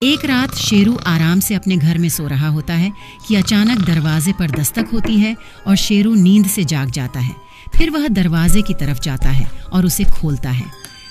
एक रात शेरू आराम से अपने घर में सो रहा होता है कि अचानक दरवाजे पर दस्तक होती है और शेरू नींद से जाग जाता है। फिर वह दरवाजे की तरफ जाता है और उसे खोलता है।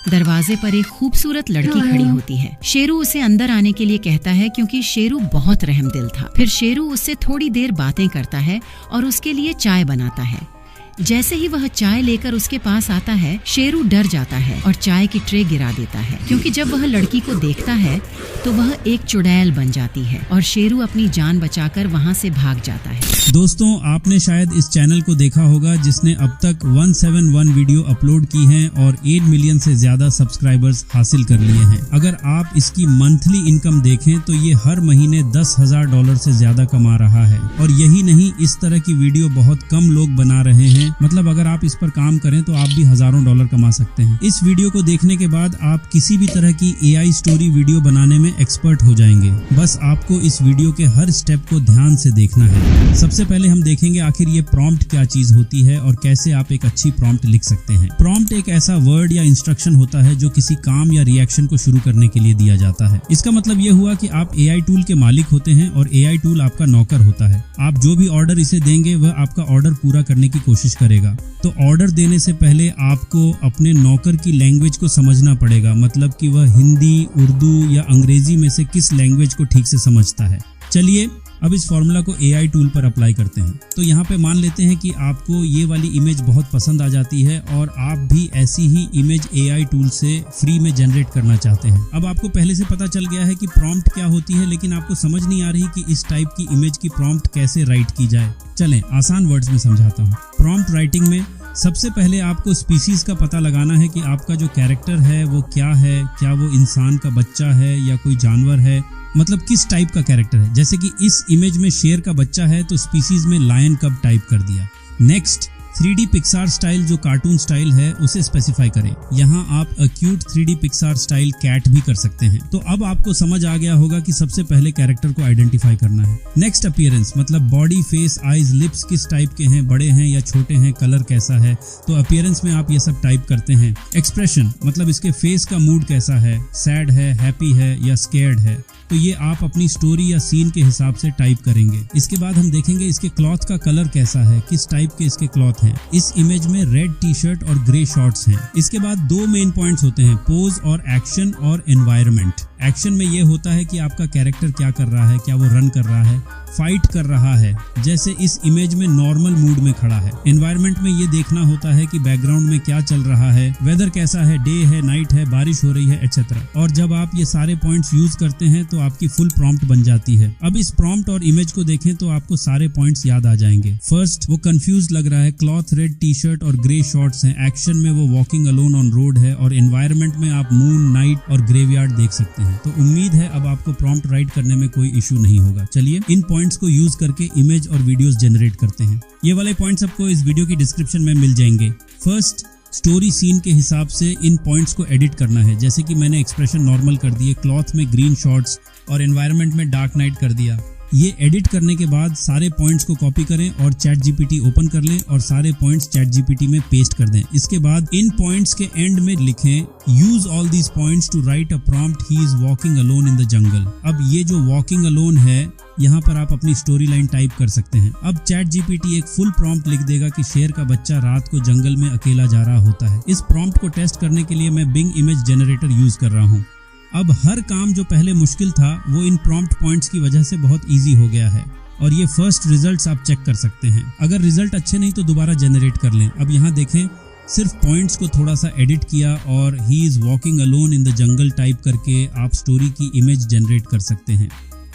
दरवाजे पर एक खूबसूरत लड़की खड़ी होती है। शेरू उसे अंदर आने के लिए कहता है क्योंकि शेरू बहुत रहमदिल था। फिर शेरू उससे थोड़ी देर बातें करता है और उसके लिए चाय बनाता है। जैसे ही वह चाय लेकर उसके पास आता है, शेरू डर जाता है और चाय की ट्रे गिरा देता है क्योंकि जब वह लड़की को देखता है तो वह एक चुड़ैल बन जाती है और शेरू अपनी जान बचाकर वहां से भाग जाता है। दोस्तों, आपने शायद इस चैनल को देखा होगा जिसने अब तक 171 वीडियो अपलोड की हैं और 8 मिलियन से ज्यादा सब्सक्राइबर्स हासिल कर लिए हैं। अगर आप इसकी मंथली इनकम देखें तो ये हर महीने $10,000 से ज्यादा कमा रहा है। और यही नहीं, इस तरह की वीडियो बहुत कम लोग बना रहे हैं। मतलब अगर आप इस पर काम करें तो आप भी हजारों डॉलर कमा सकते हैं। इस वीडियो को देखने के बाद आप किसी भी तरह की AI स्टोरी वीडियो बनाने में एक्सपर्ट हो जाएंगे। बस आपको इस वीडियो के हर स्टेप को ध्यान से देखना है। सबसे पहले हम देखेंगे आखिर ये प्रॉम्प्ट क्या चीज होती है और कैसे आप एक अच्छी प्रॉम्प्ट लिख सकते हैं। प्रॉम्प्ट एक ऐसा वर्ड या इंस्ट्रक्शन होता है जो किसी काम या रिएक्शन को शुरू करने के लिए दिया जाता है। इसका मतलब ये हुआ कि आप AI टूल के मालिक होते हैं और AI टूल आपका नौकर होता है। आप जो भी ऑर्डर इसे देंगे वह आपका ऑर्डर पूरा करने की कोशिश करेगा। तो ऑर्डर देने से पहले आपको अपने नौकर की लैंग्वेज को समझना पड़ेगा, मतलब कि वह हिंदी, उर्दू या अंग्रेजी में से किस लैंग्वेज को ठीक से समझता है। चलिए अब इस फॉर्मूला को AI टूल पर अप्लाई करते हैं। तो यहाँ पे मान लेते हैं कि आपको ये वाली इमेज बहुत पसंद आ जाती है और आप भी ऐसी ही इमेज AI टूल से फ्री में जनरेट करना चाहते हैं। अब आपको पहले से पता चल गया है कि प्रॉम्प्ट क्या होती है, लेकिन आपको समझ नहीं आ रही कि इस टाइप की इमेज की प्रॉम्प्ट कैसे राइट की जाए। चलें आसान वर्ड्स में समझाता हूँ। प्रॉम्प्ट राइटिंग में सबसे पहले आपको स्पीसीज का पता लगाना है कि आपका जो कैरेक्टर है वो क्या है। क्या वो इंसान का बच्चा है या कोई जानवर है, मतलब किस टाइप का कैरेक्टर है। जैसे कि इस इमेज में शेर का बच्चा है तो स्पीसीज में लायन कब टाइप कर दिया। नेक्स्ट 3D पिक्सार स्टाइल जो कार्टून स्टाइल है उसे स्पेसिफाई करें। यहाँ आप acute 3D Pixar style cat भी कर सकते हैं। तो अब आपको समझ आ गया होगा कि सबसे पहले कैरेक्टर को आइडेंटिफाई करना है। नेक्स्ट अपीयरेंस, मतलब बॉडी, फेस, आईज, लिप्स किस टाइप के हैं, बड़े हैं या छोटे हैं, कलर कैसा है। तो अपीयरेंस में आप ये सब टाइप करते हैं। एक्सप्रेशन, मतलब इसके फेस का मूड कैसा है, सैड है, हैप्पी है या स्केर्ड है। तो ये आप अपनी स्टोरी या सीन के हिसाब से टाइप करेंगे। इसके बाद हम देखेंगे इसके क्लॉथ का कलर कैसा है, किस टाइप के इसके क्लॉथ हैं। इस इमेज में रेड टी शर्ट और ग्रे शॉर्ट्स हैं। इसके बाद 2 मेन पॉइंट्स होते हैं, पोज और एक्शन और एनवायरनमेंट। एक्शन में ये होता है कि आपका कैरेक्टर क्या कर रहा है, क्या वो रन कर रहा है, फाइट कर रहा है, जैसे इस इमेज में नॉर्मल मूड में खड़ा है। एनवायरनमेंट में ये देखना होता है कि बैकग्राउंड में क्या चल रहा है, वेदर कैसा है, डे है, नाइट है, बारिश हो रही है, एटसेट्रा। और जब आप ये सारे पॉइंट्स यूज करते हैं तो आपकी फुल प्रॉम्प्ट बन जाती है। अब इस प्रॉम्प्ट और इमेज को देखें तो आपको सारे पॉइंट्स याद आ जाएंगे। फर्स्ट, वो कंफ्यूज लग रहा है, क्लॉथ रेड टी शर्ट और ग्रे शॉर्ट्स हैं। एक्शन में वो वॉकिंग अलोन ऑन रोड है और एनवायरनमेंट में आप मून, नाइट और ग्रेवयार्ड देख सकते हैं। तो उम्मीद है अब आपको प्रॉम्प्ट राइट करने में कोई इशू नहीं होगा। चलिए इन पॉइंट्स को यूज करके इमेज और वीडियोस जनरेट करते हैं। ये वाले पॉइंट्स आपको इस वीडियो की डिस्क्रिप्शन में मिल जाएंगे। फर्स्ट, स्टोरी सीन के हिसाब से इन पॉइंट्स को एडिट करना है। जैसे कि मैंने एक्सप्रेशन नॉर्मल कर दिए, क्लॉथ में ग्रीन शॉर्ट्स और एनवायरनमेंट में डार्क नाइट कर दिया। ये एडिट करने के बाद सारे पॉइंट्स को कॉपी करें और चैट जीपीटी ओपन कर लें और सारे पॉइंट्स चैट जीपीटी में पेस्ट कर दें। इसके बाद इन पॉइंट्स के एंड में लिखें, use all these points to write a prompt, he is walking alone in the jungle. अब ये जो वॉकिंग अलोन है, यहाँ पर आप अपनी स्टोरी लाइन टाइप कर सकते हैं। अब चैट जीपीटी एक फुल प्रॉम्प्ट लिख देगा कि शेर का बच्चा रात को जंगल में अकेला जा रहा होता है। इस प्रॉम्प्ट को टेस्ट करने के लिए मैं बिंग इमेज जनरेटर यूज कर रहा हूँ। अब हर काम जो पहले मुश्किल था वो इन प्रॉम्प्ट पॉइंट्स की वजह से बहुत इजी हो गया है और ये फर्स्ट रिजल्ट्स आप चेक कर सकते हैं। अगर रिजल्ट अच्छे नहीं तो दोबारा जनरेट कर लें। अब यहाँ देखें, सिर्फ पॉइंट्स को थोड़ा सा एडिट किया और ही is walking alone in the jungle type करके आप स्टोरी की इमेज जनरेट कर सकते हैं।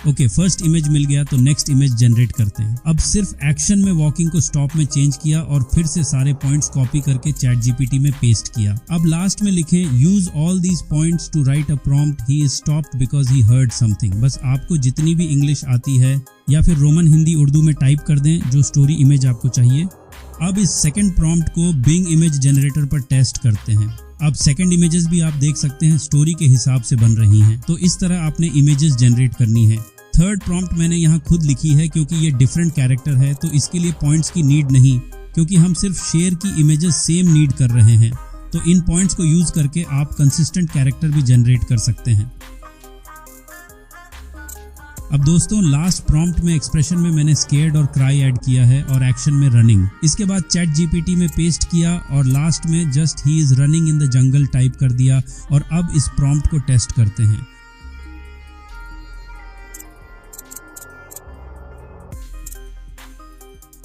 ओके, फर्स्ट इमेज मिल गया तो नेक्स्ट इमेज जनरेट करते हैं। अब सिर्फ एक्शन में वॉकिंग को स्टॉप में चेंज किया और फिर से सारे पॉइंट्स कॉपी करके चैट जीपीटी में पेस्ट किया। अब लास्ट में लिखें, use all these points to write a prompt, he is stopped because he heard something. बस आपको जितनी भी इंग्लिश आती है या फिर रोमन, हिंदी, उर्दू में टाइप कर दें जो स्टोरी इमेज आपको चाहिए। अब इस सेकंड प्रॉम्प्ट को बिंग इमेज जनरेटर पर टेस्ट करते हैं। अब सेकंड इमेजेस भी आप देख सकते हैं स्टोरी के हिसाब से बन रही हैं। तो इस तरह आपने इमेजेस जनरेट करनी है। थर्ड प्रॉम्प्ट मैंने यहाँ खुद लिखी है क्योंकि ये डिफरेंट कैरेक्टर है, तो इसके लिए पॉइंट्स की नीड नहीं, क्योंकि हम सिर्फ शेर की इमेजेस सेम नीड कर रहे हैं। तो इन पॉइंट्स को यूज करके आप कंसिस्टेंट कैरेक्टर भी जनरेट कर सकते हैं। अब दोस्तों लास्ट प्रॉम्प्ट में एक्सप्रेशन में मैंने स्केर्ड और क्राई ऐड किया है और एक्शन में रनिंग। इसके बाद चैट जीपीटी में पेस्ट किया और लास्ट में just he is running in the jungle type कर दिया। और अब इस प्रॉम्प्ट को टेस्ट करते हैं।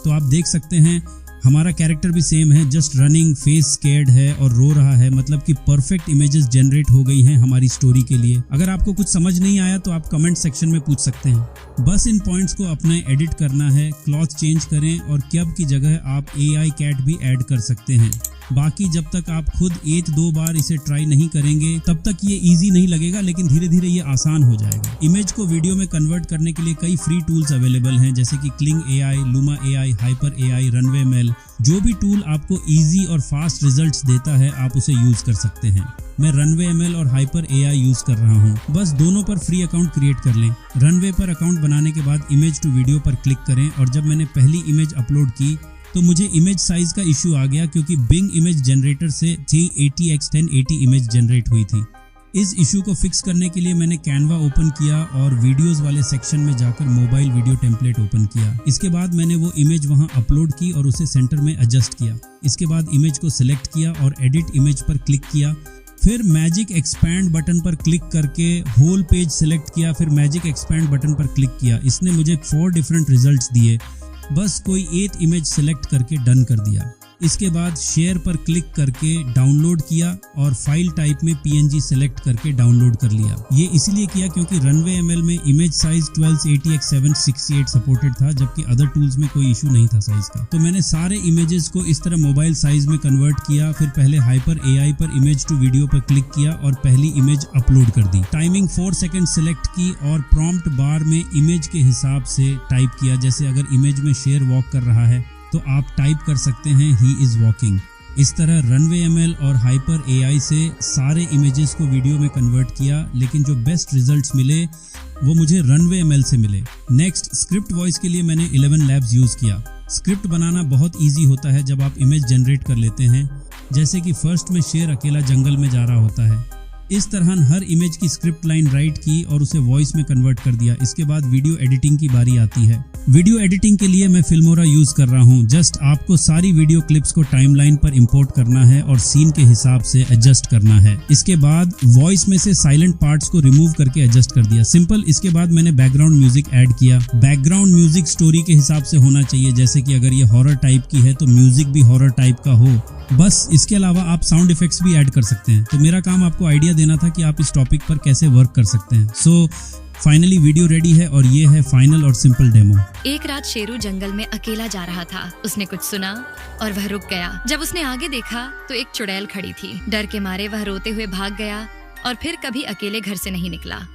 तो आप देख सकते हैं हमारा कैरेक्टर भी सेम है, जस्ट रनिंग, फेस स्केर्ड है और रो रहा है। मतलब कि परफेक्ट इमेजेस जनरेट हो गई हैं हमारी स्टोरी के लिए। अगर आपको कुछ समझ नहीं आया तो आप कमेंट सेक्शन में पूछ सकते हैं। बस इन पॉइंट्स को अपने एडिट करना है, क्लॉथ चेंज करें और क्यब की जगह आप AI कैट भी ऐड कर सकते हैं। बाकी जब तक आप खुद 1-2 बार इसे ट्राई नहीं करेंगे तब तक ये इजी नहीं लगेगा, लेकिन धीरे धीरे ये आसान हो जाएगा। इमेज को वीडियो में कन्वर्ट करने के लिए कई फ्री टूल्स अवेलेबल हैं, जैसे कि cling AI, luma AI, hyper AI, runway ML। जो भी टूल आपको इजी और फास्ट रिजल्ट्स देता है आप उसे यूज कर सकते हैं। मैं रनवे ML और हाइपर AI यूज कर रहा हूँ। बस दोनों पर फ्री अकाउंट क्रिएट कर लें। रनवे पर अकाउंट बनाने के बाद इमेज टू वीडियो पर क्लिक करें और जब मैंने पहली इमेज अपलोड की तो मुझे इमेज साइज का इश्यू आ गया, क्योंकि बिंग इमेज जनरेटर से 1080x1080 इमेज जनरेट हुई थी। इस इशू को फिक्स करने के लिए मैंने कैनवा ओपन किया और वीडियोस वाले सेक्शन में जाकर मोबाइल वीडियो टेम्पलेट ओपन किया। इसके बाद मैंने वो इमेज वहां अपलोड की और उसे सेंटर में एडजस्ट किया। इसके बाद इमेज को सिलेक्ट किया और एडिट इमेज पर क्लिक किया। फिर मैजिक एक्सपैंड बटन पर क्लिक करके होल पेज सिलेक्ट किया। फिर मैजिक एक्सपैंड बटन पर क्लिक किया। इसने मुझे 4 डिफरेंट रिजल्ट्स दिए। बस कोई 8 इमेज सेलेक्ट करके डन कर दिया। इसके बाद शेयर पर क्लिक करके डाउनलोड किया और फाइल टाइप में PNG सेलेक्ट करके डाउनलोड कर लिया। ये इसलिए किया क्योंकि रनवे ML में इमेज साइज 1280x768 सपोर्टेड था, जबकि अदर टूल्स में कोई इशू नहीं था साइज का। तो मैंने सारे इमेजेस को इस तरह मोबाइल साइज में कन्वर्ट किया। फिर पहले हाइपर AI पर इमेज टू वीडियो पर क्लिक किया और पहली इमेज अपलोड कर दी। टाइमिंग 4 सेकंड सेलेक्ट की और प्रॉम्प्ट बार में इमेज के हिसाब से टाइप किया। जैसे अगर इमेज में शेर वॉक कर रहा है तो आप टाइप कर सकते हैं ही इज वॉकिंग। इस तरह रनवे ML और हाइपर AI से सारे इमेजेस को वीडियो में कन्वर्ट किया, लेकिन जो बेस्ट रिजल्ट्स मिले वो मुझे रनवे ML से मिले। नेक्स्ट, स्क्रिप्ट वॉइस के लिए मैंने 11 Labs यूज किया। स्क्रिप्ट बनाना बहुत ईजी होता है जब आप इमेज जनरेट कर लेते हैं। जैसे कि फर्स्ट में शेर अकेला जंगल में जा रहा होता है। इस तरह हर इमेज की स्क्रिप्ट लाइन राइट की और उसे वॉइस में कन्वर्ट कर दिया। इसके बाद वीडियो एडिटिंग की बारी आती है। वीडियो एडिटिंग के लिए मैं फिल्मोरा यूज कर रहा हूँ। जस्ट आपको सारी वीडियो क्लिप्स को टाइमलाइन पर इंपोर्ट करना है और सीन के हिसाब से एडजस्ट करना है। इसके बाद वॉइस में से साइलेंट पार्ट्स को रिमूव करके एडजस्ट कर दिया। सिंपल। इसके बाद मैंने बैकग्राउंड म्यूजिक ऐड किया। बैकग्राउंड म्यूजिक स्टोरी के हिसाब से होना चाहिए, जैसे कि अगर ये हॉरर टाइप की है तो म्यूजिक भी हॉरर टाइप का हो। बस इसके अलावा आप साउंड इफेक्ट्स भी ऐड कर सकते हैं। तो मेरा काम आपको आइडिया देना था कि आप इस टॉपिक पर कैसे वर्क कर सकते हैं। सो फाइनली वीडियो रेडी है और ये है फाइनल और सिंपल डेमो। एक रात शेरू जंगल में अकेला जा रहा था। उसने कुछ सुना और वह रुक गया। जब उसने आगे देखा तो एक चुड़ैल खड़ी थी। डर के मारे वह रोते हुए भाग गया और फिर कभी अकेले घर से नहीं निकला।